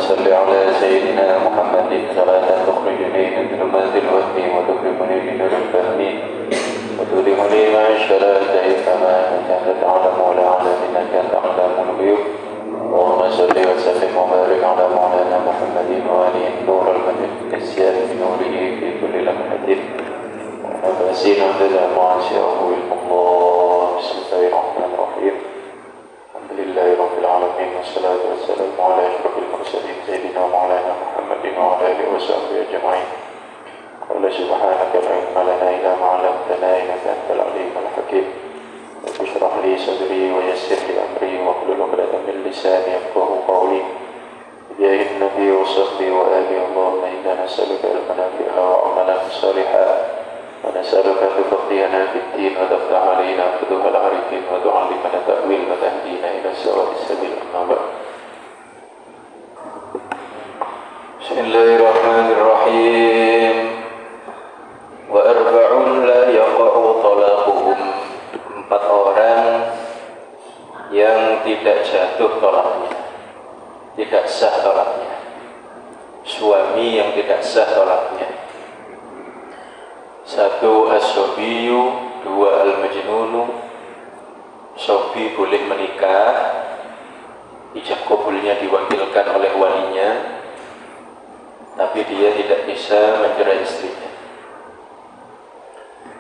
صل على سيدنا محمد صلاة تخرجني من ظلمات الوهم وتكرمني بنور الفهم وتلهمني مع الشهادة كما أنت تعلم ولا أعلم إنك تعلم الغيوب. اللهم صل وسلم وبارك على مولانا محمد وآله النور المجد السير بنوره في كل لمحة ونفسين عدد ما شاءه علم الله. بسم الله الرحمن الرحيم. الحمد لله رب العالمين والصلاة والسلام على أشرف المرسلين سيدنا مولانا محمد وعلى آله وصحبه أجمعين. قال سبحانك لا علم لنا إلا ما علمتنا إنك أنت العليم الحكيم. رب اشرح لي صدري ويسر لي أمري واحلل عقدة من لساني يفقهوا قولي. بجاه النبي وصحبه وآله اللهم إنا نسألك علما نافعا وعملا صالحا ونسألك أن تفقهنا في الدين وتفتح علينا فتوح العارفين وتعلمنا تأويل وتهدينا إلى سواء السبيل. أما بعد. بسم الله الرحمن الرحيم. وأربع لا يقع طلاقهم. 4 orang yang tidak jatuh tolaknya, tidak sah tolaknya. Suami yang tidak sah tolaknya. 1 as-sobiyu, 2 al-majnunu. Sobi boleh menikah, ijab kabulnya diwakilkan oleh walinya, tapi dia tidak bisa mencerai istrinya.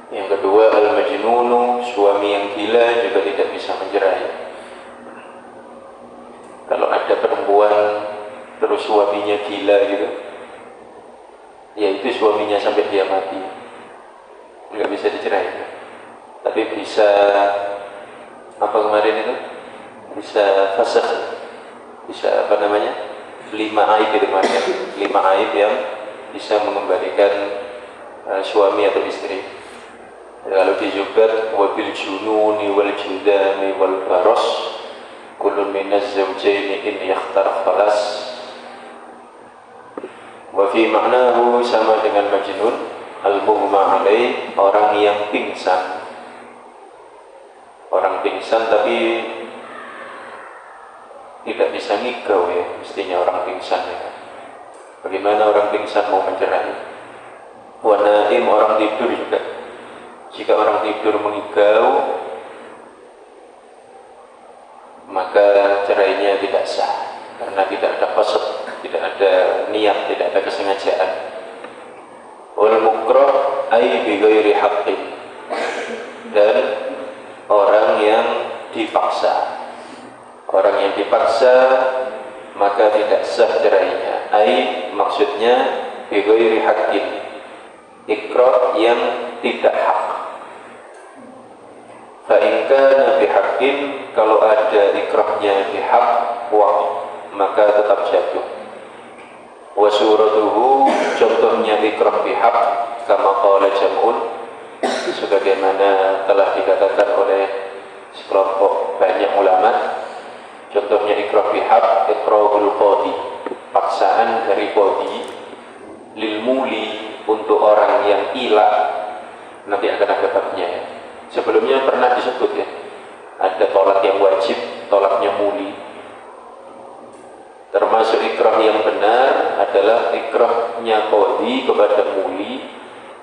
Yang kedua al-majnunu, suami yang gila juga tidak bisa mencerai. Kalau ada perempuan terus suaminya gila gitu, yaitu suaminya sampai dia mati, nggak bisa dicerai. Tapi bisa apa kemarin itu? Bisa fasakh, bisa apa namanya? 5 aib itu kemarin, 5 aib yang bisa mengembalikan suami atau istri. Kalau dizubat wabil jununi wal judani wal baros kulun minaz zawjaini in yakhtar khalas. Wa fi ma'nahu, sama dengan majnun, al-mughma alaih, orang yang pingsan. Orang pingsan tapi tidak bisa nikah ya, mestinya orang pingsan ya. Bagaimana orang pingsan mau mencerai? Wa naim, orang tidur juga. Jika orang tidur mengigau, maka cerainya tidak sah karena tidak ada qasd, tidak ada niat, tidak ada kesengajaan. Wal mukrah ay bi ghairi haqqin, dan orang yang dipaksa. Orang yang dipaksa maka tidak sah cerainya. Ay maksudnya bi ghairi haqqin, ikrah yang tidak hak. Fa in kana bihaqqin, kalau ada ikrahnya bihaq, wah, maka tetap jatuh. Wa suratuhu, contohnya ikrah bihaq, kama qala jam'un, sebagaimana telah dikatakan oleh sekelompok banyak ulama. Contohnya ikrah bihaq, ikrahul qadi, paksaan dari qadi, lil muli, untuk orang yang ilah. Nanti akan ada babnya ya. Sebelumnya pernah disebut ya, ada tolak yang wajib, tolaknya muli. Termasuk ikrah yang benar adalah ikrahnya qadi kepada muli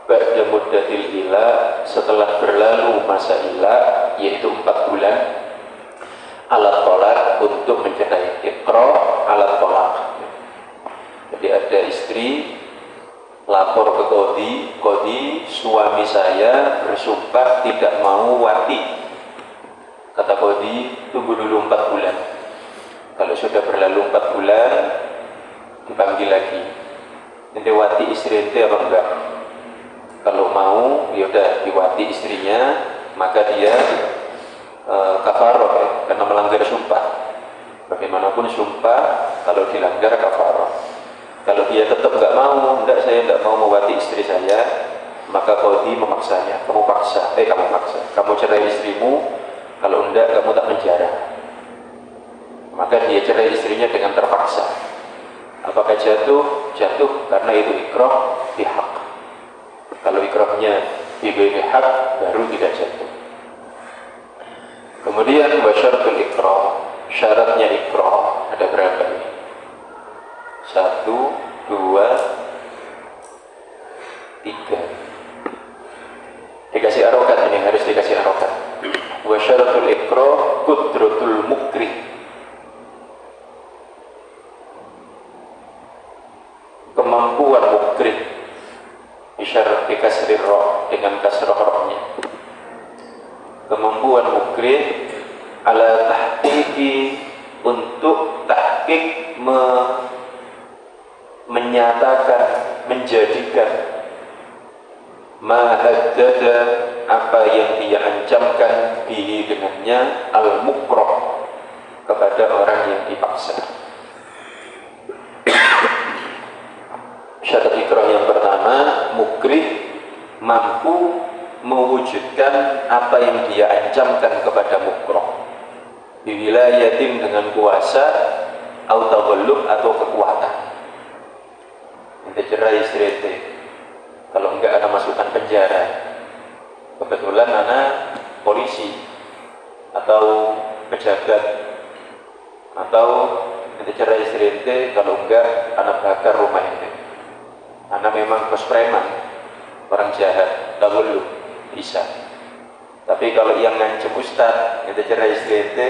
ba'da muddatil ila, setelah berlalu masa ila, yaitu 4 bulan, alat tolak, untuk mencerai. Ikrah alat tolak. Jadi ada istri lapor ke qadi, suami saya bersumpah tidak mau wati. Kata qadi, tunggu dulu 4 bulan. Kalau sudah berlalu 4 bulan, dipanggil lagi. Ente wati istri ente apa enggak? Kalau mau, ya udah diwati istrinya, maka dia kafaroh ya, karena melanggar sumpah. Bagaimanapun sumpah, kalau dilanggar kafaroh. Kalau dia tetap nggak mau, enggak, saya nggak mau mewati istri saya, maka qadi memaksanya. Kamu paksa, kamu cerai istrimu. Kalau enggak, kamu tak penjara. Maka dia cerai istrinya dengan terpaksa. Apakah jatuh? Jatuh karena itu ikrah bihaq. Kalau ikrahnya bihaq, baru tidak jatuh. Kemudian wasyaratul ikrah, syaratnya ikrah ada berapa ini? Satu, dua, tiga. Dikasih arokat ini, harus dikasih arokat. Wa syaratul ikrah qudratul mukrih. Kemampuan mukrih. Isyarat dikasih roh dengan kasroh rohnya. Kemampuan mukrih ala tahqiqi, untuk tahqiq menyatakan, menjadikan ma haddada, apa yang dia ancamkan bihi dengannya al-mukrah, kepada orang yang dipaksa. Syarat ikrah yang pertama, mukrih mampu mewujudkan apa yang dia ancamkan kepada mukrah, biwilayatin, dengan kuasa, atau taghallub, atau kekuatan. Ente cerai istri ente, kalau enggak ada masukan penjara, kebetulan anak polisi atau pejabat, atau ente cerai istri ente, kalau enggak anak bakar rumah ente, anak memang bos preman, orang jahat, taghallub, bisa. Tapi kalau yang ngancem ustad, ente cerai istri ente,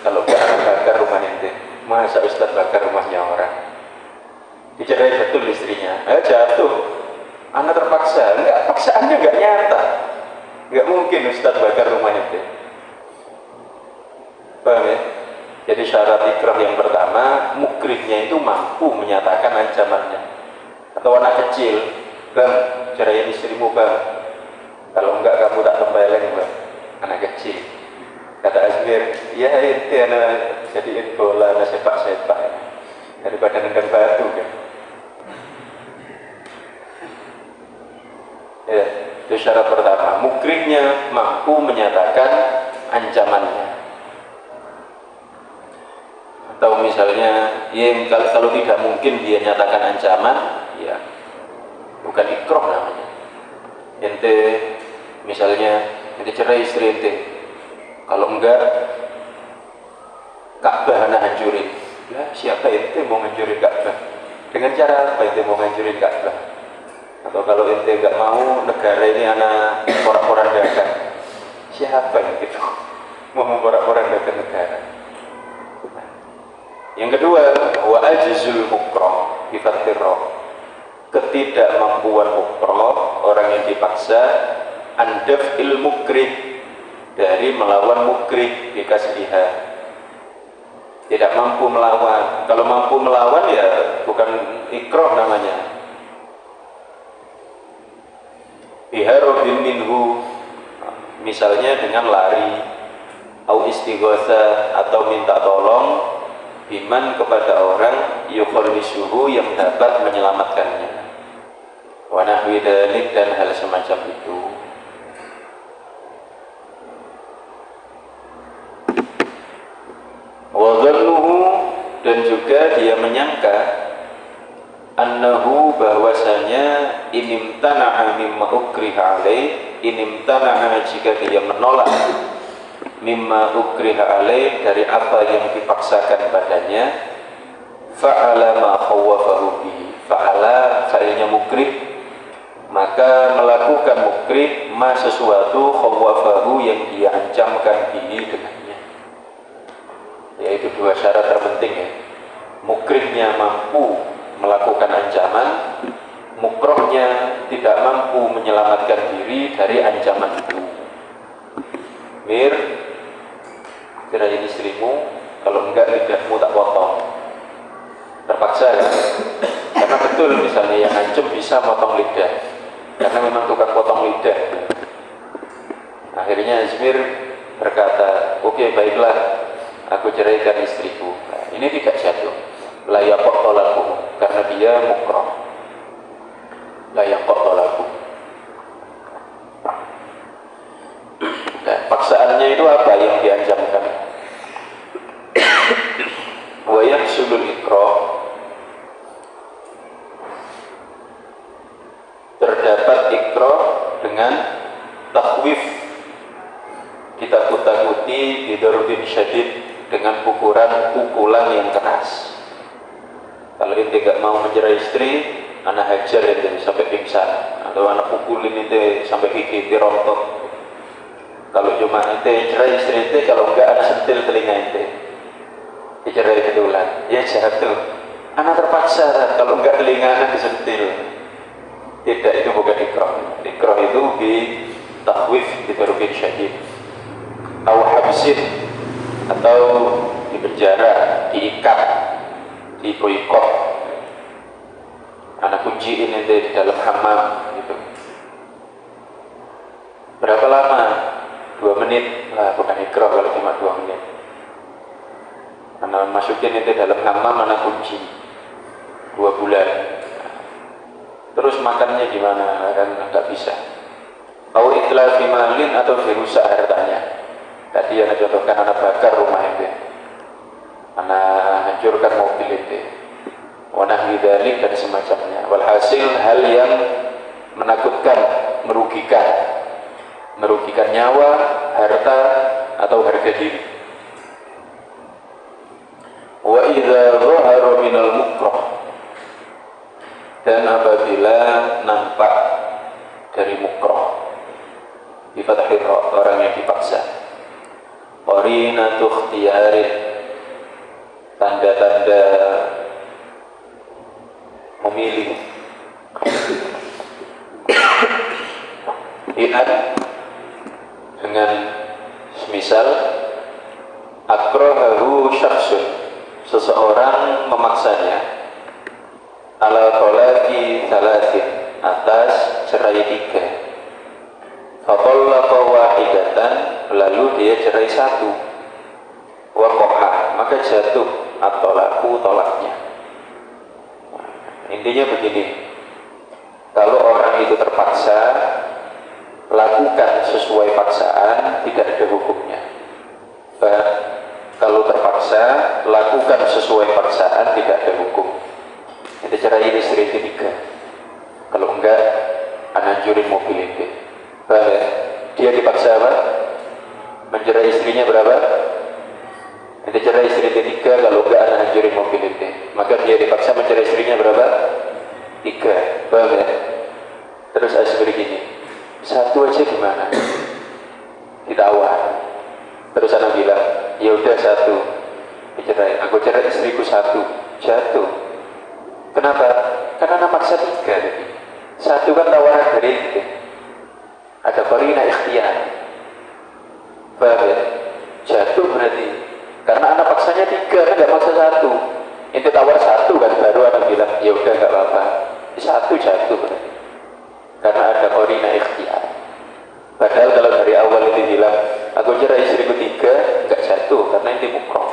kalau enggak anak bakar rumah ente. Masa ustad bakar rumahnya orang? Dicerai betul istrinya, jatuh. Anak terpaksa, enggak, paksaannya enggak nyata. Enggak mungkin ustad bakar rumah ente. Paham ya? Jadi syarat ikrah yang pertama, mukrihnya itu mampu menyatakan ancamannya. Atau anak kecil, bang, ceraiin istrimu bang, kalau enggak kamu tak tempeleng bang. Anak kecil, kata Azmir, ya ente anak jadiin bola, anak sepak-sepak daripada nendang batu kan. Ya, itu syarat pertama, mukrihnya mampu menyatakan ancamannya. Atau misalnya, ya kalau tidak mungkin dia nyatakan ancaman, ya bukan ikrah namanya. Ente misalnya ente cerai istri ente, kalau enggak Ka'bah anak hancurin. Ya siapa ente mau hancurin Ka'bah? Dengan cara apa ente mau hancurin Ka'bah? Atau kalau ente enggak mau, negara ini anak porak-porandakan. Siapa yang gitu mau memporak-porandakan negara? Yang kedua, wa ajzul mukrah bi fathir ra, ketidakmampuan mukrah, orang yang dipaksa, andaf il mukrih, dari melawan mukrih bi kasriha, tidak mampu melawan. Kalau mampu melawan ya bukan ikrah namanya. Biharobin minhu, misalnya dengan lari, au istighatha, atau minta tolong, biman, kepada orang, yukhallisuhu, yang dapat menyelamatkannya, wa nahwi dzalik, dan hal semacam itu. Wa dhannuhu, dan juga dia menyangka, annahu, bahwasanya, inimtana'a mimma ukriha alaih, inimtana'a, jika dia menolak, mimma ukriha alaih, dari apa yang dipaksakan padanya, fa'ala ma khawwafahu bihi, fa'ala fa'ilnya mukrih, maka melakukan mukrih ma sesuatu khawwafahu, yang dia ancamkan bihi dengannya. Yaitu dua syarat terpenting ya. Mukrihnya mampu melakukan ancaman, mukrohnya tidak mampu menyelamatkan diri dari ancaman itu. Mir, cerain istrimu, kalau enggak lidahmu tak potong. Terpaksa kan? Karena betul misalnya yang ancam bisa potong lidah, karena memang tukang potong lidah. Akhirnya Azmir berkata, oke, baiklah, aku ceraikan istriku. Nah, ini tidak jatuh, layak tolaku, karena dia mukroh. Layak tolaku. Nah, paksaannya itu apa yang diancamkan? Wa yahsulul ikrah, terdapat ikrah dengan takhwif, kita kutakuti, bidaruddin syadid, dengan pukulan yang keras. Kalau ente gak mau mencerai istri, anak hajar ente sampai pingsan, atau anak pukulin ente sampai gigi ente rontok. Kalau cuma ente cerai istri ente, kalau enggak anak sentil telinga ente, dicerai betulan, ya jatuh. Anak terpaksa, kalau enggak telinga anak disentil. Tidak, itu bukan ikrah. Ikrah itu di takhwif, ditaruhin syadid, atau habsin, atau di penjara, diikat, di boikot. Anak kunciin itu di dalam hammam gitu. Berapa lama? 2 menit lah, bukan ikrah kalau cuma 2 menit. Anak masukin itu dalam hammam, anak kunci 2 bulan. Terus makannya gimana? Kan nggak bisa. Au itlafi malin, atau dirusak hartanya. Tadi anak contohkan anak bakar rumah ente, anak hancurkan mobil ente, wanah lidalik dan semacamnya. Walhasil hal yang menakutkan, merugikan nyawa, harta, atau harga diri. Wa idza dhahara minal mukrah, dan apabila nampak dari mukrah, bi fathhi ra, orang yang dipaksa. Qarinatu ikhtiyarin, tanda-tanda memilih. Lihat dengan semisal akrahahu syakhsun, seseorang memaksanya ala talaqi salatin, atas cerai 3. Fatallaqa wahidatan, lalu dia cerai 1. Waqa'a, maka jatuh at-talaqu, tolaknya. Intinya begini, kalau orang itu terpaksa, lakukan sesuai paksaan, tidak ada hukumnya. Kalau terpaksa, lakukan sesuai paksaan, tidak ada hukum. Itu cerai istri ketiga. Kalau enggak, hancurin mobil itu. Dia dipaksa apa? Mencerai istrinya berapa? Itu cerai istri ketiga. Kalau enggak, hancurin mobil itu. Maka dia dipaksa mencerai istrinya berapa? 3. Paham ya? Terus seperti gini, 1 aja gimana? Ditawar. Terus anak bilang, ya udah 1 dicerai. Aku cerai istriku 1. Jatuh. Kenapa? Karena anak maksa 3 tadi. 1 kan tawaran dari itu. Ada qarina ikhtiyar. Paham ya? Jatuh berarti. Karena anak paksanya 3, kan gak maksa 1. Itu tawar 1 kan, baru anak bilang, ya udah gak apa-apa. 1 jatuh berarti. Karena ada qarina ikhtiyar. Padahal kalau dari awal itu bilang, aku cerai istriku 3, gak jatuh karena itu mukrah.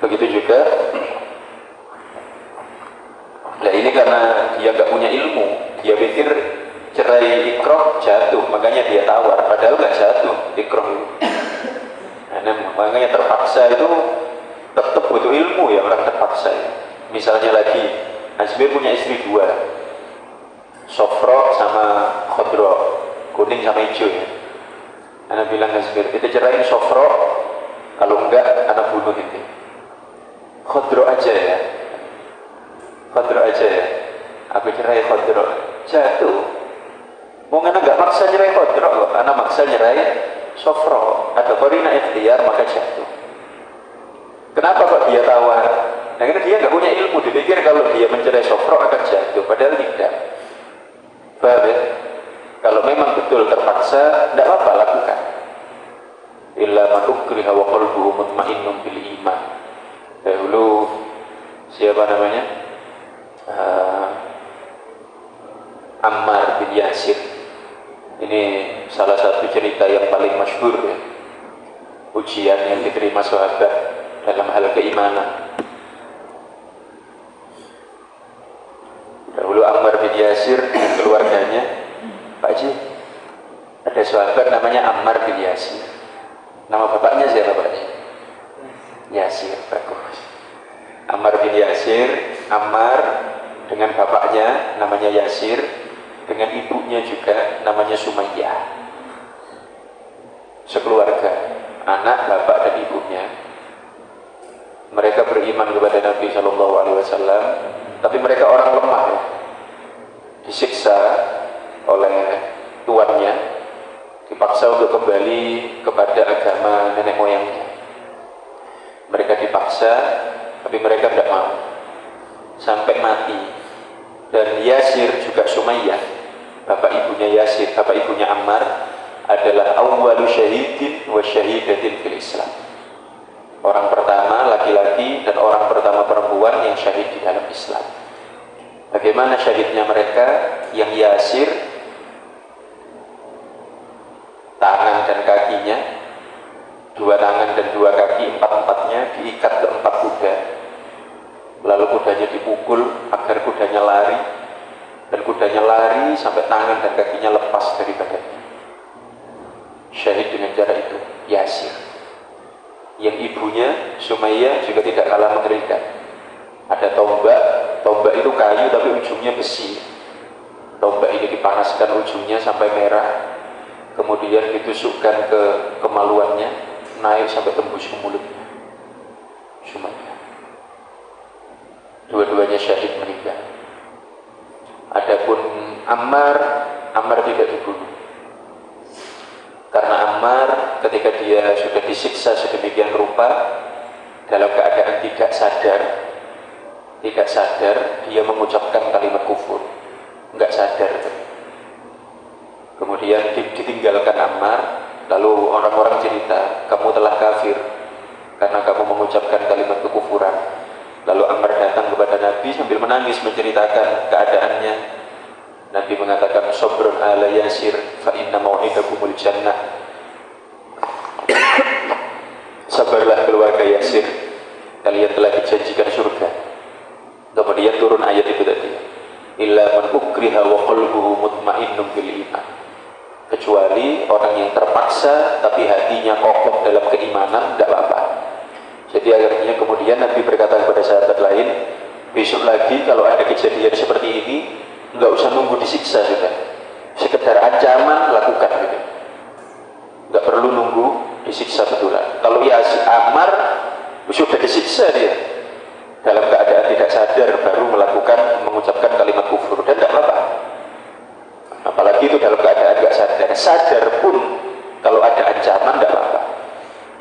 Begitu juga. Nah ini karena dia gak punya ilmu, dia pikir cerai ikrah jatuh, makanya dia tawar, padahal gak jatuh ikrah itu. Nah, makanya terpaksa itu tetap butuh ilmu ya orang terpaksa ya. Misalnya lagi, Azmir punya istri 2, Sofro sama Khodro, kuning sama hijau ya. Anak bilang Azmir, kita cerain Sofro, kalau enggak anak bunuh ini. Khodro aja ya, Khodro aja ya. Aku cerai Khodro, jatuh. Mau anak enggak maksa cerai Khodro kok, anak maksa cerai Sofro. Ada qarina ikhtiyar maka jatuh. Kenapa kok dia tawar? Nah karena dia nggak punya ilmu, dipikir kalau dia mencerai Sofro akan jatuh, padahal tidak. Paham ya? Kalau memang betul terpaksa, tidak apa-apa lakukan. Illa man ukriha wa qalbuhu mutmainnun bil iman. Dahulu siapa namanya? Ammar bin Yasir. Ini salah satu cerita yang paling masyhur ya. Ujian yang diterima sahabat dalam hal keimanan. Dahulu Ammar bin Yasir dan keluarganya, Pak Haji, ada sahabat namanya Ammar bin Yasir. Nama bapaknya siapa Pak Haji? Yasir, bagus. Ammar bin Yasir, Ammar dengan bapaknya namanya Yasir, dengan ibunya juga namanya Sumayyah. Sekeluarga, anak, bapak dan ibunya. Mereka beriman kepada Nabi Shallallahu Alaihi Wasallam, tapi mereka orang lemah ya. Disiksa oleh tuannya, dipaksa untuk kembali kepada agama nenek moyangnya. Mereka dipaksa, tapi mereka tidak mau sampai mati. Dan Yasir juga Sumayyah, bapak ibunya Yasir, bapak ibunya Ammar, adalah awwalu syahidin wa syahidatin fil Islam. Orang pertama laki-laki dan orang pertama perempuan yang syahid di dalam Islam. Bagaimana syahidnya mereka? Yang Yasir, tangan dan kakinya, dua tangan dan dua kaki, empat-empatnya diikat ke 4 kuda. Lalu kudanya dipukul agar kudanya lari, dan kudanya lari sampai tangan dan kakinya lepas dari badannya. Syahid dengan cara itu Yasir. Yang ibunya Sumayyah juga tidak kalah mengerikan. Ada tombak, tombak itu kayu tapi ujungnya besi. Tombak ini dipanaskan ujungnya sampai merah, kemudian ditusukkan ke kemaluannya, naik sampai tembus ke mulutnya. Sumayyah. Dua-duanya syahid meninggal. Adapun Ammar tidak dibunuh. Karena Ammar ketika dia sudah disiksa sedemikian rupa, dalam keadaan tidak sadar, dia mengucapkan kalimat kufur, enggak sadar. Kemudian ditinggalkan Ammar, lalu orang-orang cerita, kamu telah kafir karena kamu mengucapkan kalimat kekufuran. Lalu Ammar datang kepada Nabi sambil menangis menceritakan keadaannya. Nabi mengatakan, sabrun ala Yasir fa inna mau'idakumul jannah. Sabarlah keluarga Yasir, kalian telah dijanjikan surga. Kemudian turun ayat itu tadi, illa man ukriha wa qalbuhu mutmainnun bil iman. Kecuali orang yang terpaksa tapi hatinya kokoh dalam keimanan, tidak apa-apa. Jadi akhirnya kemudian Nabi berkata kepada sahabat lain, besok lagi kalau ada kejadian seperti ini, nggak usah nunggu disiksa sudah, sekedar ancaman lakukan gitu, nggak perlu nunggu disiksa betulan. Kalau Ammar sudah disiksa dia dalam keadaan tidak sadar baru mengucapkan kalimat kufur, dan tidak apa-apa. Apalagi itu dalam keadaan nggak sadar pun kalau ada ancaman tidak apa-apa.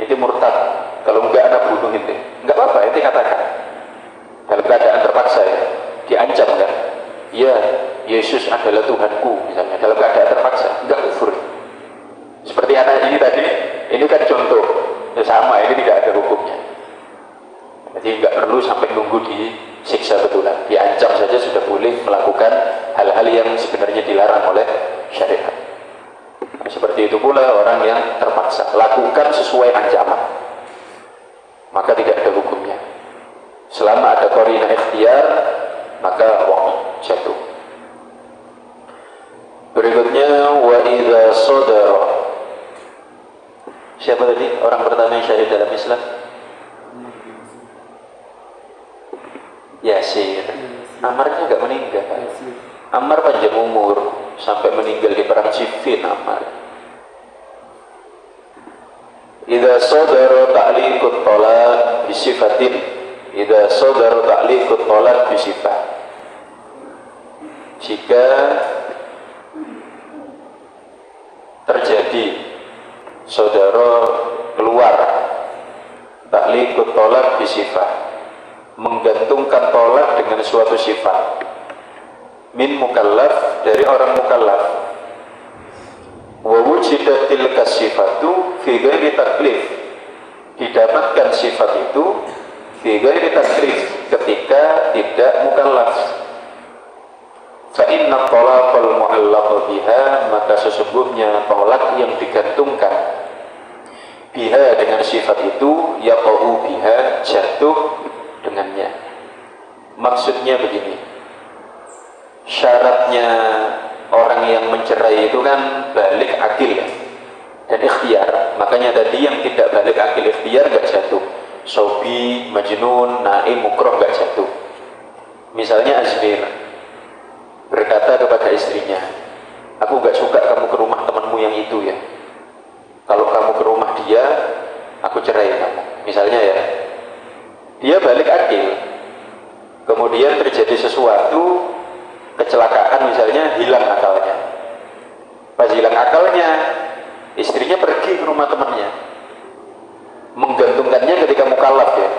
Itu murtad. Kalau enggak anak bunuh itu nggak apa-apa, itu katakan dalam keadaan terpaksa ya, diancam kan. Ya, Yesus adalah Tuhanku misalnya, dalam keadaan terpaksa, enggak kufur. Seperti anak ini tadi, ini kan contoh, ya sama, ini tidak ada hukumnya. Jadi enggak perlu sampai nunggu disiksa betulan, diancam saja sudah boleh melakukan hal-hal yang sebenarnya dilarang oleh syariat. Seperti itu pula orang yang terpaksa, lakukan sesuai ancaman, maka tidak ada hukumnya. Selama ada qarinah ikhtiar, maka jatuh. Berikutnya wa idza sadara. Siapa tadi orang pertama yang syahid dalam Islam? Yasir. Ammarnya enggak meninggal. Ammar panjang umur sampai meninggal di perang Siffin. Ammar. Idza sadara ta'liqut talaq bi sifatin. Idza sadara ta'liqut talaq bi sifat. Jika terjadi saudara keluar ta'liqut tolak bisifat, menggantungkan tolak dengan suatu sifat, min mukallaf, dari orang mukallaf, wa wujidatil kasifatu fi ghairi taklif, didapatkan sifat itu fi ghairi taklif, ketika tidak mukallaf. Fa inna talaqal mu'allaq biha, maka sesungguhnya tolak yang digantungkan biha dengan sifat itu, yaqa'u biha, jatuh dengannya. Maksudnya begini, syaratnya orang yang mencerai itu kan balik akil dan ikhtiar. Makanya tadi yang tidak balik akil ikhtiar gak jatuh. Sobi, majnun, naim, mukroh gak jatuh. Misalnya Azmir berkata kepada istrinya, aku gak suka kamu ke rumah temanmu yang itu ya, kalau kamu ke rumah dia, aku cerai kamu, misalnya ya. dia balik akil, kemudian terjadi sesuatu kecelakaan misalnya, hilang akalnya. Pas hilang akalnya, istrinya pergi ke rumah temannya, menggantungkannya ketika mukallaf ya.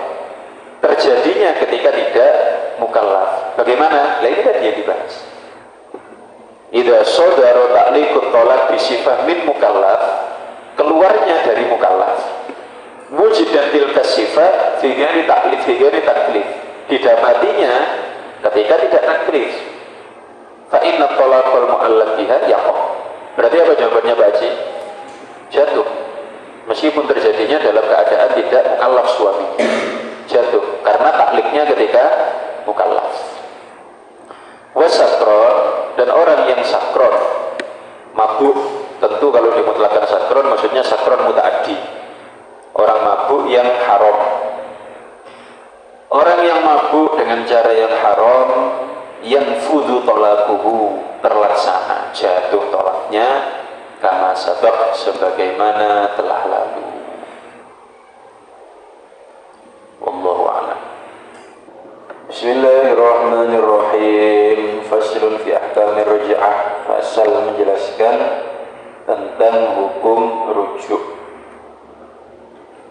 Terjadinya ketika tidak mukallaf. Bagaimana? Lah ini tadi yang dibahas. Idza sadara ta'liqut thalaq bi sifah min mukallaf, keluarnya dari mukallaf. Wujidatil kasifah fi ghairi ta'lif fi ghairi taklif. Didapatinya ketika tidak taklif. Fa inna talaqal mu'allaq biha yaqah. Berarti apa jawabannya Pak Haji? Jatuh. Meskipun terjadinya dalam keadaan tidak mukallaf suaminya, jatuh karena takliknya ketika mukallaf. Wasakron, dan orang yang sakron, mabuk, tentu kalau dimutlakan sakron maksudnya sakron mutaaddi, orang mabuk yang haram. Orang yang mabuk dengan cara yang haram, yang fudu tolakuhu, terlaksana, jatuh tolaknya, kama sabab, sebagaimana telah lalu. Wallahu a'lam. Bismillahirrahmanirrahim. Faslun fi ahkamir raj'ah. Fasal menjelaskan tentang hukum rujuk.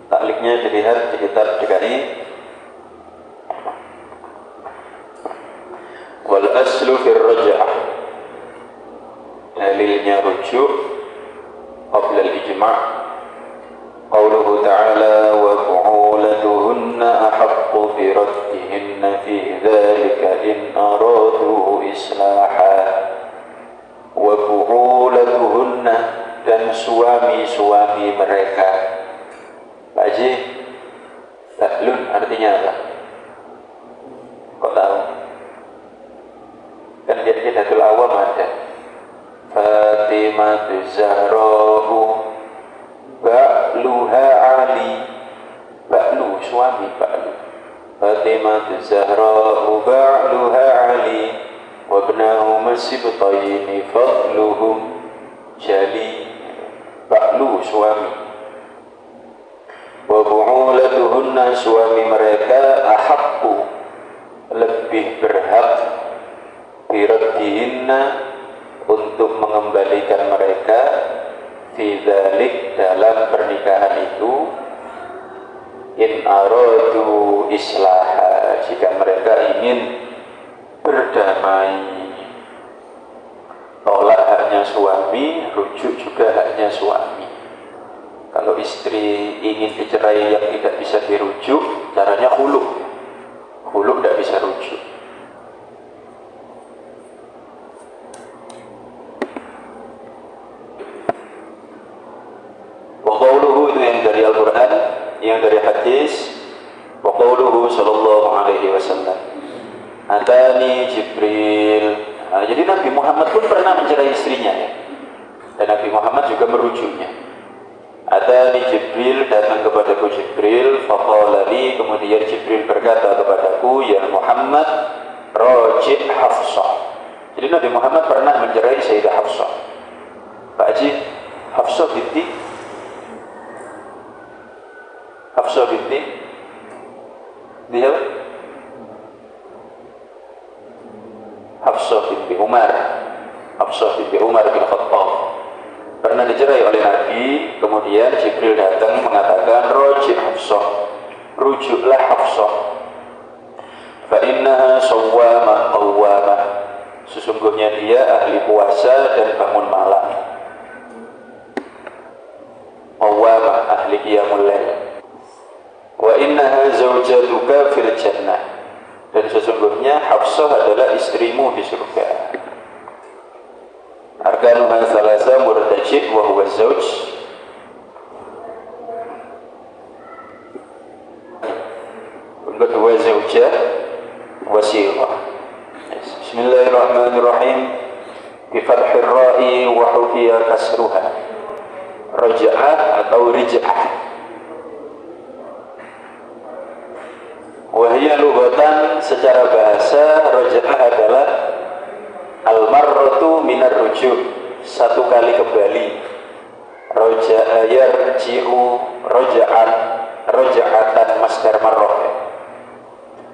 Takliknya dilihat di kitab DKI. Wal aslu fir raj'ah, dalilnya rujuk qabla al-ijma' qauluhu ta'ala wa bu'ulatuhunna ahaqqu bi raddihinna fi dhalika in aradu islaha. Wa bu'ulatuhunna, dan suami-suami mereka. Pak Haji, tahlun artinya apa? Kok tahu? Kan dia Hidayatul Awam ada Fatimah Zahra'u Ba'luha Ali, Ba'lu suami, Ba'lu Fatimah Zahra'u Ba'luha Ali Wabnahu Masibtaini Fadluhum Jali, Ba'lu suami. Wabu'ulatuhunna, suami mereka, ahaqqu, lebih berhak, biraddihinna, untuk mengembalikan mereka, fi dzalik, dalam pernikahan itu, in aradu islaha, jika mereka ingin berdamai. Tolak haknya suami, rujuk juga haknya suami. Kalau istri ingin dicerai yang tidak bisa dirujuk, caranya khulu. Khulu tidak bisa rujuk. Wa qawluhu, itu yang dari Al-Quran, yang dari hadis. Wa qawluhu sallallahu alaihi wasallam, atani Jibril. Nah, jadi Nabi Muhammad pun pernah mencerai istrinya ya. Dan Nabi Muhammad juga merujuknya. Atani Jibril, datang kepadaku Jibril, faqala li, kemudian Jibril berkata kepadaku, ya Muhammad, raji' Hafsah. Jadi Nabi Muhammad pernah mencerai Sayyidah Hafsah. Pak Haji, Hafsah binti dia Hafsah binti Umar. Hafsah binti Umar bin Khattab pernah dicerai oleh Nabi. Kemudian Jibril datang mengatakan, raji' Hafsah, rujuklah Hafsah, fa innaha sawwamah qawwamah, sesungguhnya dia ahli puasa dan bangun malam. Qawwamah, ahli qiyamul lail. Wa innaha zawjatuka fil jannah, dan sesungguhnya Hafsah adalah istrimu di surga. Arkanuha thalatha murtajib wa huwa zawj. Kedua zawjah wasirah. Bismillahirrahmanirrahim. Bi fathir ra'i wa hufiya kasruha. Raja'ah atau rij'ah. Wahia lughatan, secara bahasa, raja'ah adalah al-marratu minar rujuk, satu kali kembali. Raja'a yarji'u raja'an, raja'atan, masdar marrah.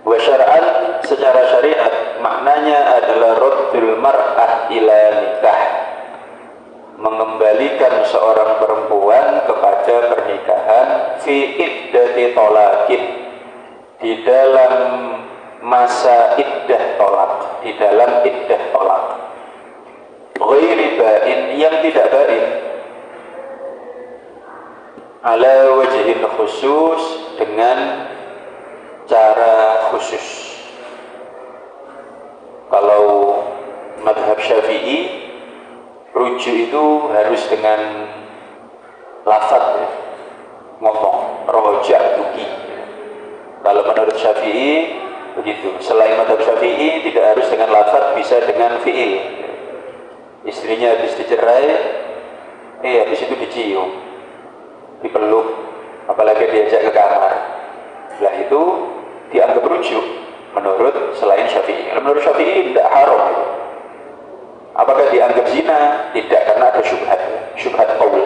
Wa syar'an, secara syariat maknanya adalah raddul mar'ah ila nikah, mengembalikan seorang perempuan kepada pernikahan fi iddati tolakin, di dalam masa iddah tolak, di dalam iddah tolak, ghairi ba'in, yang tidak ba'in, ala wajhin khusus, dengan cara khusus. Kalau madhab Syafi'i, rujuk itu harus dengan lafaz, ya, ngomong rojak tuki. Kalau menurut Syafi'i begitu. Selain madhab Syafi'i tidak harus dengan lafaz, bisa dengan fi'il. Istrinya habis dicerai, habis itu dicium, dipeluk, apalagi diajak ke kamar, lah itu dianggap rujuk menurut selain Syafi'i. Kalau menurut Syafi'i tidak haram. Apakah dianggap zina? Tidak, karena ada syubhat qaul.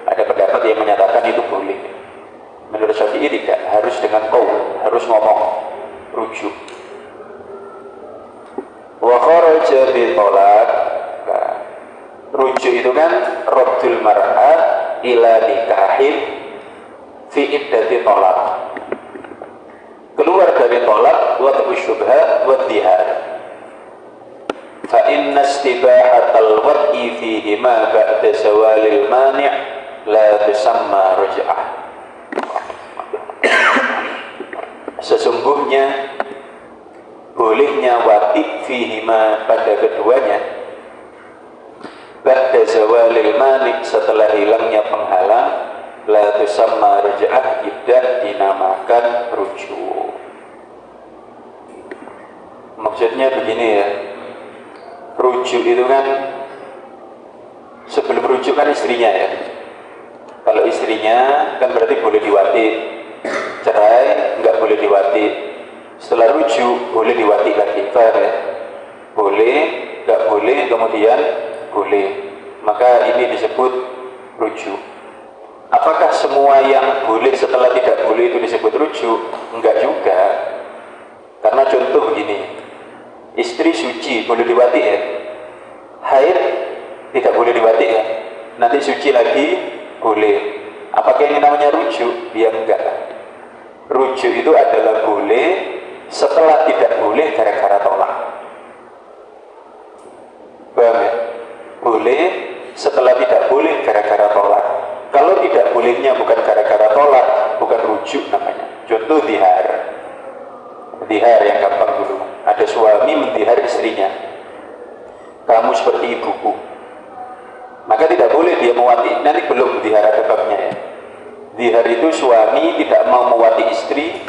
Ada pendapat yang menyatakan itu boleh. Menurut Syafi'i tidak, harus dengan qaul, harus ngomong, rujuk. Wa kharaja bi tolak. Nah, rujuk itu kan raddul mar'ah ila nikahin fi iddati tolak, keluar dari tolak, wa syubhat wa dhihar. Fa inna istibahatal wad'i fihi ma ba'da zawalil mani' la tusamma raj'ah. Sesungguhnya bolehnya wati fihi ma, pada keduanya, ba'da zawalil mani', setelah hilangnya penghalang, la tusamma raj'ah, tidak dinamakan rujuk. Maksudnya begini ya, rujuk itu kan, sebelum rujuk kan istrinya ya. Kalau istrinya kan berarti boleh diwati, cerai nggak boleh diwati. Setelah rujuk boleh diwati lagi, paham ya? Boleh, nggak boleh, kemudian boleh. Maka ini disebut rujuk. Apakah semua yang boleh setelah tidak boleh itu disebut rujuk? Enggak juga. Karena contoh begini, istri suci boleh diwati ya, haid tidak boleh diwati ya, nanti suci lagi boleh. Apakah ini namanya rujuk? Ya enggak. Rujuk itu adalah boleh setelah tidak boleh gara-gara tolak. Paham ya? Boleh setelah tidak boleh gara-gara tolak. Kalau tidak bolehnya bukan gara-gara tolak, bukan rujuk namanya. Contoh dihar. Dihar yang gampang dulu. Ada suami mendihar istrinya, kamu seperti ibuku, maka tidak boleh dia mewati. Nanti belum dihar, ada babnya ya. Dihar itu suami tidak mau mewati istri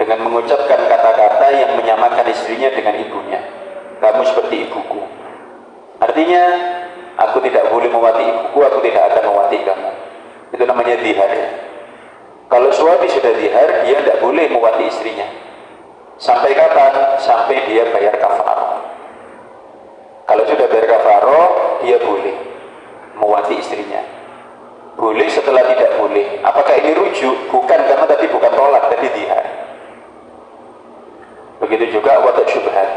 dengan mengucapkan kata-kata yang menyamakan istrinya dengan ibunya. Kamu seperti ibuku, artinya aku tidak boleh mewati ibuku, aku tidak akan mewati kamu. Itu namanya dihar ya. Kalau suami sudah dihar, dia tidak boleh mewati istrinya. Sampai kapan? Sampai dia bayar kafaroh. Kalau sudah bayar kafaroh, dia boleh mewati istrinya. Boleh setelah tidak boleh. Apakah ini rujuk? Bukan, karena tadi bukan tolak, tadi dihar. Begitu juga watak syubhat.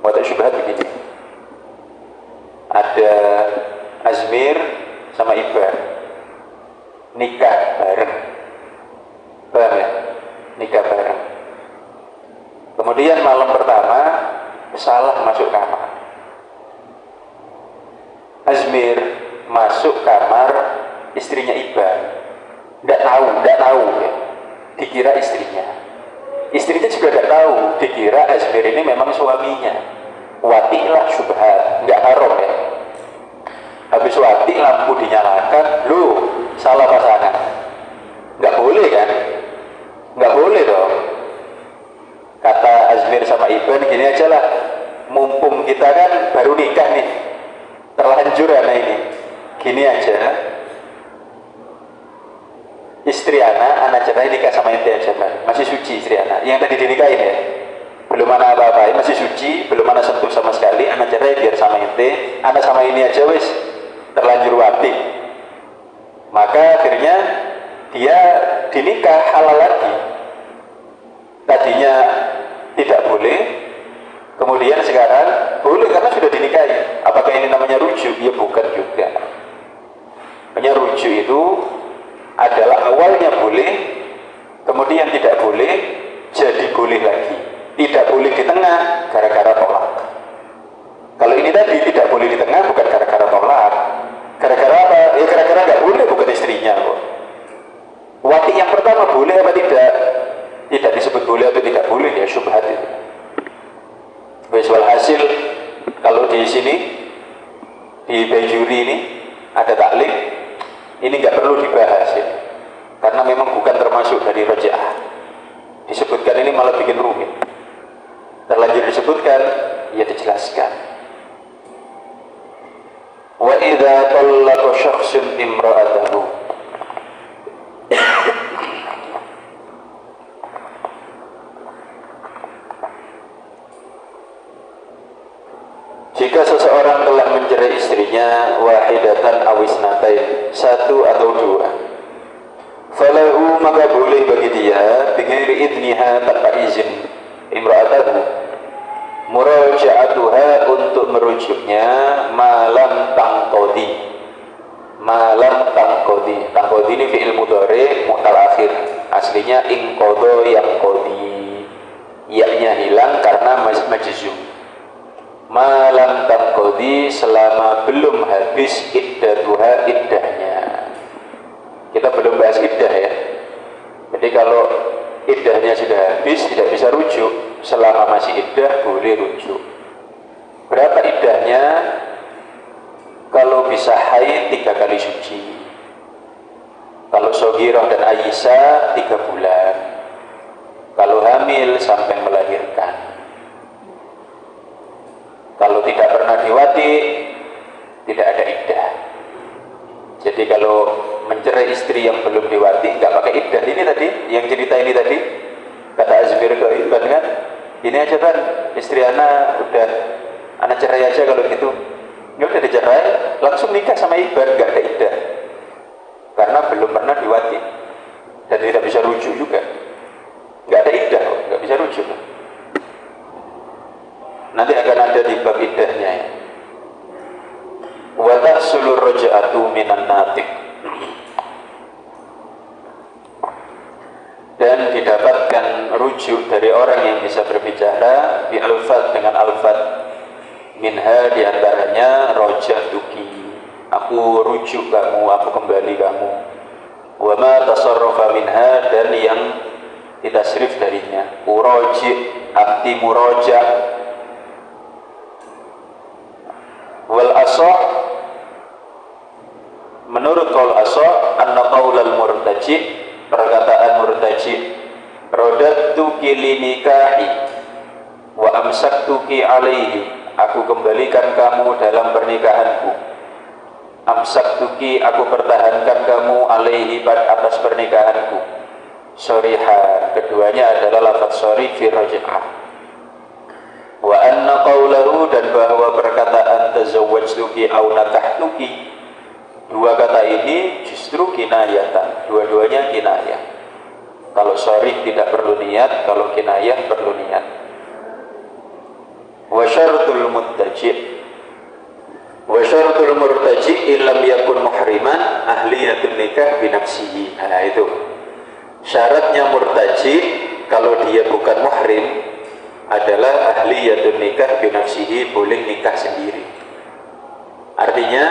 Watak syubhat begini. Ada Azmir sama Ibar nikah bareng. Paham ya? Nikah bareng. Kemudian malam pertama salah masuk kamar. Azmir masuk kamar istrinya Iban, tidak tahu ya. Dikira istrinya. Istrinya juga tidak tahu, dikira Azmir ini memang suaminya. Watilah syubhat, nggak haram ya. Habis wati lampu dinyalakan, loh salah pasangan. Nggak boleh kan? Nggak boleh dong. Kata Azmir sama Iban, gini aja lah, mumpung kita kan baru nikah nih, terlanjur anak ini, gini aja, istri anak cerai nikah sama ente aja kan, masih suci istri anak, yang tadi dinikahin ya, belum ada apa-apa, masih suci, belum ada sentuh sama sekali, anak cerai biar sama ente, anak sama ini aja wis, terlanjur wati. Maka akhirnya dia dinikah halal lagi. rujuk? Ya bukan juga. Hanya rujuk itu adalah awalnya boleh, kemudian tidak boleh, jadi boleh lagi. Tidak boleh di tengah, gara-gara tolak. Kalau ini tadi tidak boleh di tengah, bukan gara-gara tolak. Gara-gara apa? Ya gara-gara nggak boleh, bukan istrinya kok. Wati yang pertama boleh apa tidak? Tidak disebut boleh atau tidak boleh, ya syubhat itu. Wal hasil, kalau di sini di Bajuri ini ada taklim, ini nggak perlu dibahas ya, karena memang bukan termasuk dari rojaah. Disebutkan ini malah bikin rumit. Terlanjur disebutkan, ya dijelaskan. Wa idza tallaqa syakhsun imra'atahu, jika seseorang telah mencerai istrinya wahidatan awisnatain, satu atau dua, falahu, maka boleh bagi dia bighairi idniha, tanpa izin imra'atahu, muraja'atuha, untuk merujuknya, malam tangkodi. Malam tangkodi, tangkodi ini fi'il mudhari mu'tal akhir, aslinya ingkodo yang kodi, ya-nya hilang karena majzum. Malam tangkodi, selama belum habis iddatuha, iddahnya. Kita belum bahas iddah ya. Jadi kalau iddahnya sudah habis, tidak bisa rujuk. Selama masih iddah boleh rujuk. Berapa iddahnya? Kalau bisa haid 3 kali suci. Kalau Soghirah dan Aisyah 3 bulan. Kalau hamil sampai melahirkan. Kalau tidak pernah diwati, tidak ada iddah. Jadi kalau mencerai istri yang belum diwati, nggak pakai iddah. Ini tadi, yang cerita ini tadi, kata Azmir ke Iban kan, ini aja kan, istri anak udah, anak cerai aja kalau gitu. Ya udah dicerai, langsung nikah sama Iban, nggak ada iddah. Karena belum pernah diwati. Dan tidak bisa rujuk juga. Nggak ada iddah, nggak bisa rujuk. Nanti akan ada di bab iddahnya ya. Wa tahsulur raja'atu minan natiq, dan didapatkan rujuk dari orang yang bisa berbicara bi alfat, dengan alfat, minha, diantaranya raja'tuki, aku rujuk kamu, aku kembali kamu, wa ma tasarrafa minha, dan yang ditasrif darinya, uraji, abdi muraja'. Wal asah, menurut qaul asah, anna qaulal murtaji, perkataan murtaji, radadtuki linikahi wa amsaktuki alaihi, aku kembalikan kamu dalam pernikahanku, amsaktuki, aku pertahankan kamu, alaihi, atas pernikahanku, shoriha, keduanya adalah lafaz shori fi raj'ah. Wa anna qawlahu, dan bahwa perkataan tazawwajtuki au nakahtuki, dua kata ini justru kinayatan, dua-duanya kinayah. Kalau sharih tidak perlu niat, kalau kinayah perlu niat. Wa syartul muttaji, wa syartul murtaji illam yakun muhriman ahliyatun nikah binafsihi. Nah itu syaratnya murtaji, kalau dia bukan muhrim, adalah ahliyatun nikah binafsihi, boleh nikah sendiri. Artinya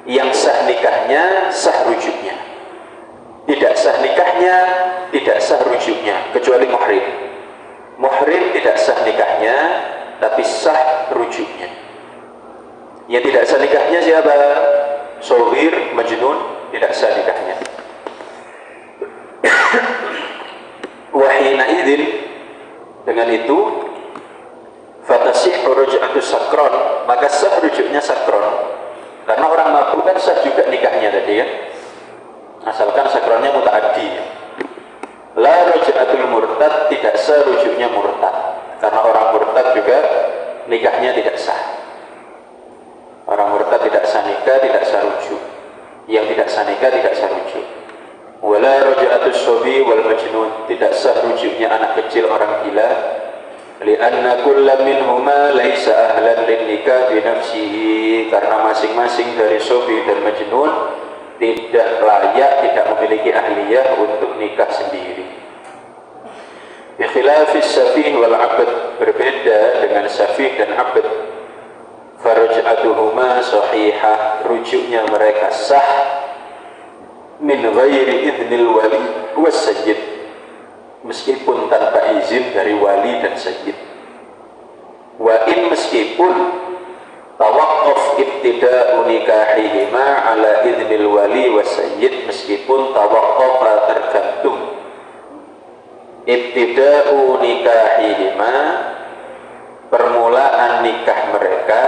yang sah nikahnya, sah rujuknya. Tidak sah nikahnya, tidak sah rujuknya, kecuali muhrim. Muhrim tidak sah nikahnya, tapi sah rujuknya. Yang tidak sah nikahnya siapa? Soghir, majnun, tidak sah nikahnya. Wahina idzin, dengan itu fatasih ruj'atu sakron, maka sah rujuknya sakron. Karena orang mabuk kan sah juga nikahnya tadi ya, asalkan sakronnya muta'addi. La ruj'atul murtad, tidak sah rujuknya murtad, karena orang murtad juga nikahnya tidak sah. Orang murtad tidak sah nikah, tidak sah rujuk. Yang tidak sah nikah tidak sah rujuk. Wala ruj'atus sobi wal majnun, tidak sah rujuknya anak kecil, orang gila, lianna kulla minhuma laisa ahlan lin nikah bi nafsihi, karena masing-masing dari Sobi dan Majnun tidak layak, tidak memiliki ahliyah untuk nikah sendiri. Bi khilafis safih wal abd, berbeda dengan safih dan abd. Faraj'atuhuma sahihah, rujuknya mereka sah min ghairi idnil wali was sayyid, meskipun tanpa izin dari wali dan sayyid. Wa in, meskipun tawaqqaf ibtida'u nikahihima ala idnil wali was sayyid, meskipun tawaqqafa tergantung ibtida'u nikahihima, permulaan nikah mereka,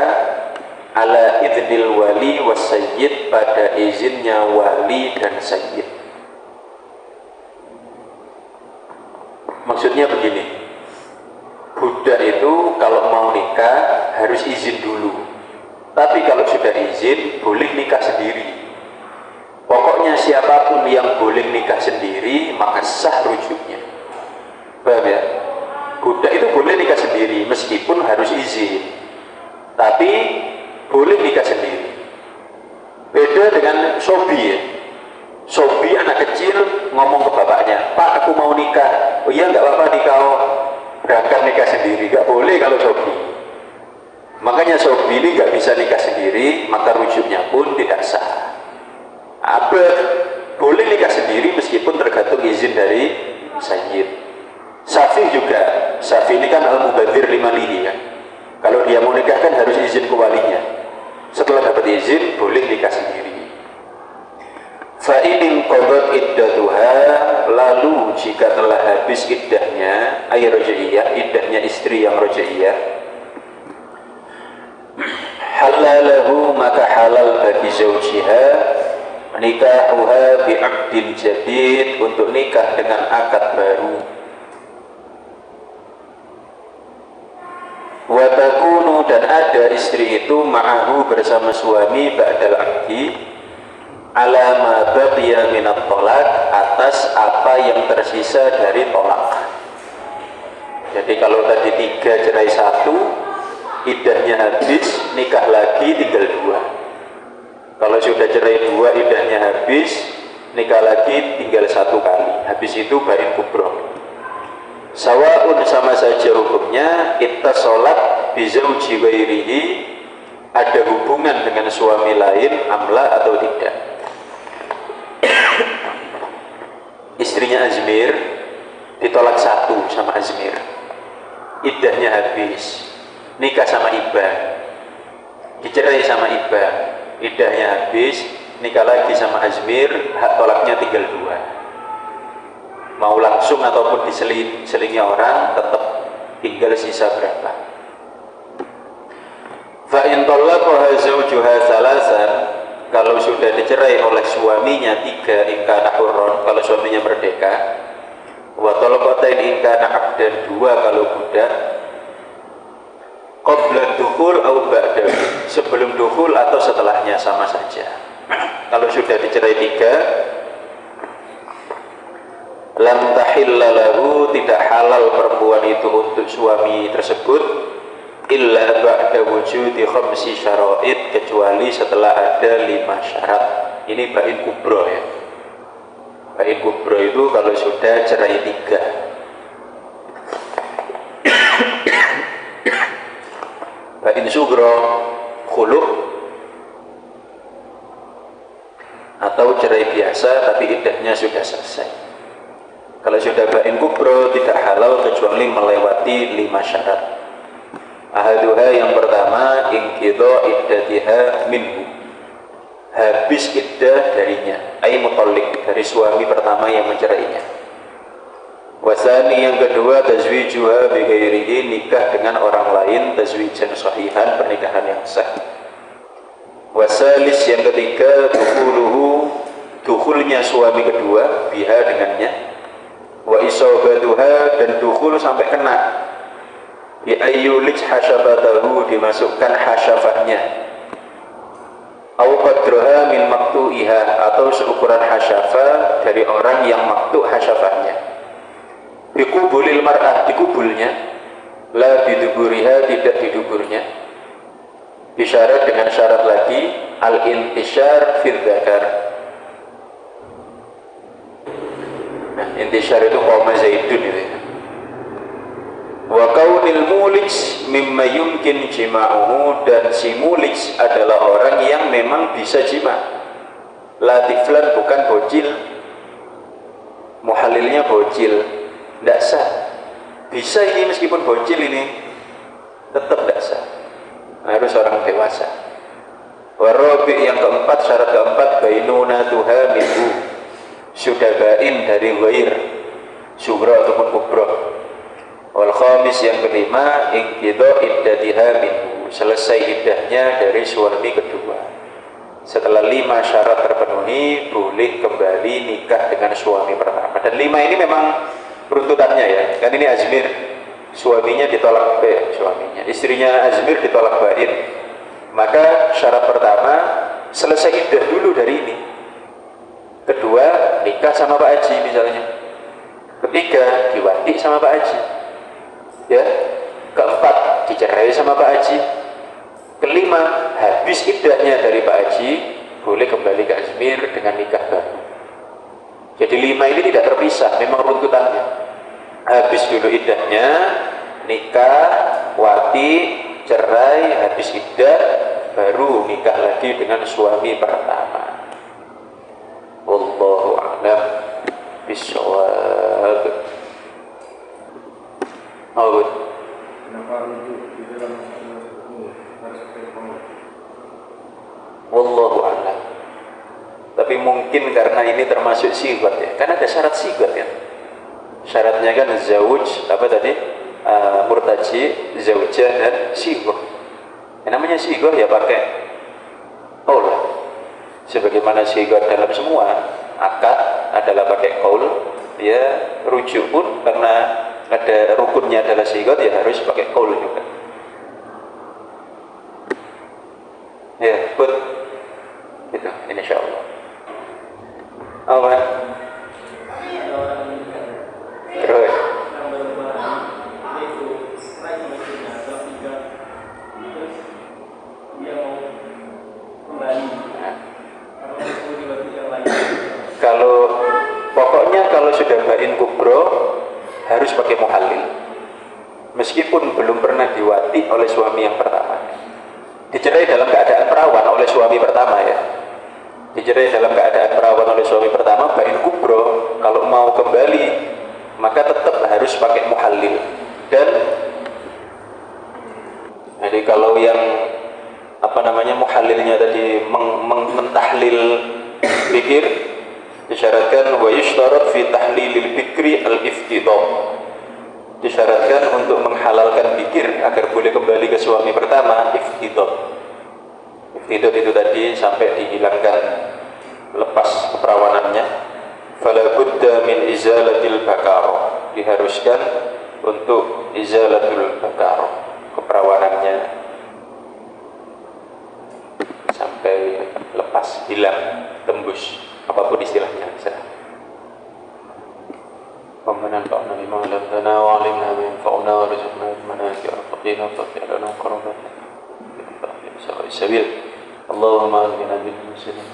ala idnil wali was sayyid, pada izinnya wali dan sayyid. Maksudnya begini, budak itu kalau mau nikah harus izin dulu, tapi kalau sudah izin boleh nikah sendiri. Pokoknya siapapun yang boleh nikah sendiri maka sah rujuknya. Paham ya? Budak itu boleh nikah sendiri meskipun harus izin, tapi boleh nikah sendiri. Beda dengan sobi ya. Sobi anak kecil ngomong ke bapaknya, Pak aku mau nikah. Oh iya nggak apa-apa nikah, berangkat nikah sendiri. Nggak boleh kalau sobi. Makanya sobi ini nggak bisa nikah sendiri, maka rujuknya pun tidak sah. Abad boleh nikah sendiri meskipun tergantung izin dari sayyid. Safi juga, Safi ini kan al-mubadir limalihi kan. Kalau dia mau nikah kan harus izin ke walinya. Setelah dapat izin boleh nikah sendiri. Fa in qadat iddatuha, lalu jika telah habis iddahnya, ay raj'iyah, iddahnya istri yang raj'iyah, halalahu, maka halal bagi zaujiha nikahuha bi'aqdin jadid, untuk nikah dengan akad baru. Wa takunu, dan ada istri itu ma'ahu, bersama suami, ba'dal aqdi, ala ma baqiya minat tolak, atas apa yang tersisa dari tolak. Jadi kalau tadi 3 cerai 1, iddahnya habis, nikah lagi tinggal 2. Kalau sudah cerai 2, iddahnya habis, nikah lagi tinggal 1 kali. Habis itu bain kubro. Sawaun, sama saja hukumnya, ittasolat bizauji ghairihi, ada hubungan dengan suami lain, amla atau tidak. Istrinya Azmir ditolak 1 sama Azmir, iddahnya habis, nikah sama Iba, dicerai sama Iba, iddahnya habis, nikah lagi sama Azmir, hak tolaknya tinggal 2. Mau langsung ataupun diselingi orang, tetap tinggal sisa berapa. Fa in talaqaha zawjuha salasan, kalau sudah dicerai oleh suaminya 3, in kana hurron, kalau suaminya merdeka, wa talaqatain in kana abdan, 2 kalau budak, qabla dukhul au ba'da, sebelum dukhul atau setelahnya sama saja. Kalau sudah dicerai 3, lam tahilla lahu, tidak halal perempuan itu untuk suami tersebut, illa ba'da wujudi khamsi syara'id, kecuali setelah ada 5 syarat. Ini bain kubro ya. Bain kubro itu kalau sudah cerai 3. Bain sugro, khulu', atau cerai biasa tapi iddahnya sudah selesai. Kalau sudah bain kubro tidak halal kecuali melewati 5 syarat. Ahaduha, yang pertama, inqidha iddatiha minhu, habis iddah darinya, ay mutallik, dari suami pertama yang mencerainya. Wasani, yang kedua, tazwijuha bi ghairihi, nikah dengan orang lain, tazwijan sahihan, pernikahan yang sah. Wasalis, yang ketiga, dukhuluhu, dukhulnya suami kedua, biha, dengannya. Wa isobatuha, dan dukhul sampai kena, bi ayyulij hasyabatahu, dimasukkan hasyafahnya, au qadroha min maktu'iha, atau seukuran hasyafah dari orang yang maktu hasyafahnya, bikubulil mar'ah, dikubulnya, La biduburiha, tidak di duburnya. Bisyarat dengan syarat lagi, al-intishar fil dzakar. Nah, intishar itu qoma zaidun itu. Wa kaunil mulij mimma yumkin jima'uhu, dan si mulij adalah orang yang memang bisa jima'. La tiflan, bukan bocil. Muhalilnya bocil, tidak sah. Bisa ini meskipun bocil ini tetap tidak sah, harus orang dewasa. Warabi, yang keempat, syarat keempat, bainunatuha minhu, sudah bain dari ghair, sugra ataupun kubra. Wal khamis, yang kelima, inqidha iddatiha minhu, selesai iddahnya dari suami kedua. Setelah 5 syarat terpenuhi, boleh kembali nikah dengan suami pertama. Dan 5 ini memang runtutannya ya, kan ini Azmir, suaminya ditolak istrinya Azmir ditolak bain. Maka syarat pertama, selesai iddah dulu dari ini. Kedua, nikah sama Pak Haji misalnya. Ketiga, diwati sama Pak Haji, ya. Keempat, dicerai sama Pak Haji. Kelima, habis iddahnya dari Pak Haji, boleh kembali ke Azmir dengan nikah baru. Jadi 5 ini tidak terpisah, memang runtutannya. Habis dulu iddahnya, nikah, wati, cerai, habis iddah, baru nikah lagi dengan suami pertama. Wallahu a'lam bishawab. Wallahu a'lam. Tapi mungkin karena ini termasuk sigat ya, kan ada syarat sigat ya. Syaratnya kan zawuj, apa tadi? Murtaji, zaujah, dan sigat. Yang namanya sigat ya pakai qaul. Sebagaimana sigat dalam semua akad adalah pakai qaul, ya. Rujuk pun karena ada rukunnya adalah sigat, ya harus pakai qaul juga. Ya, put itu insyaallah. Apa? Terus kalau pokoknya kalau sudah bain kubro harus pakai muhalil, meskipun belum pernah diwati oleh suami yang pertama. Dicerai dalam keadaan perawan oleh suami pertama ya. Dicerai dalam keadaan perawan oleh suami pertama, bain kubro, kalau mau kembali maka tetap harus pakai muhalil. Dan jadi kalau yang apa namanya muhalilnya tadi mentahlil bikir, disyaratkan wa yushtarat fi tahlilil bikri al-iftidah, disyaratkan untuk menghalalkan bikir agar boleh kembali ke suami pertama iftidah. Iftidah itu tadi sampai dihilangkan, lepas keperawanannya. Fala budda min izalatil bakar, diharuskan untuk izalatul bakar, keperawanannya sampai lepas, hilang, tembus, apapun istilahnya. ربنا انفعنا بما علمتنا وعلمنا ما ينفعنا وارزقنا علما نافعا وقنا وتوفنا لنا قربات سواء السبيل. اللهم اهدنا بالمسلمين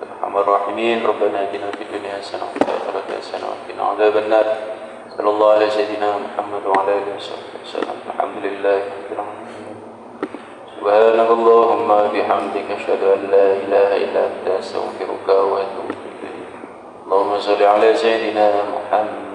ارحم الراحمين. ربنا اتنا في الدنيا حسنه وفي الاخره حسنه وقنا عذاب النار. صلى الله على سيدنا محمد وعلى اله وصحبه وسلم. الحمد لله رب العالمين. سبحانك اللهم وبحمدك اشهد ان لا اله الا انت استغفرك واتوب اليك. اللهم صل على سيدنا محمد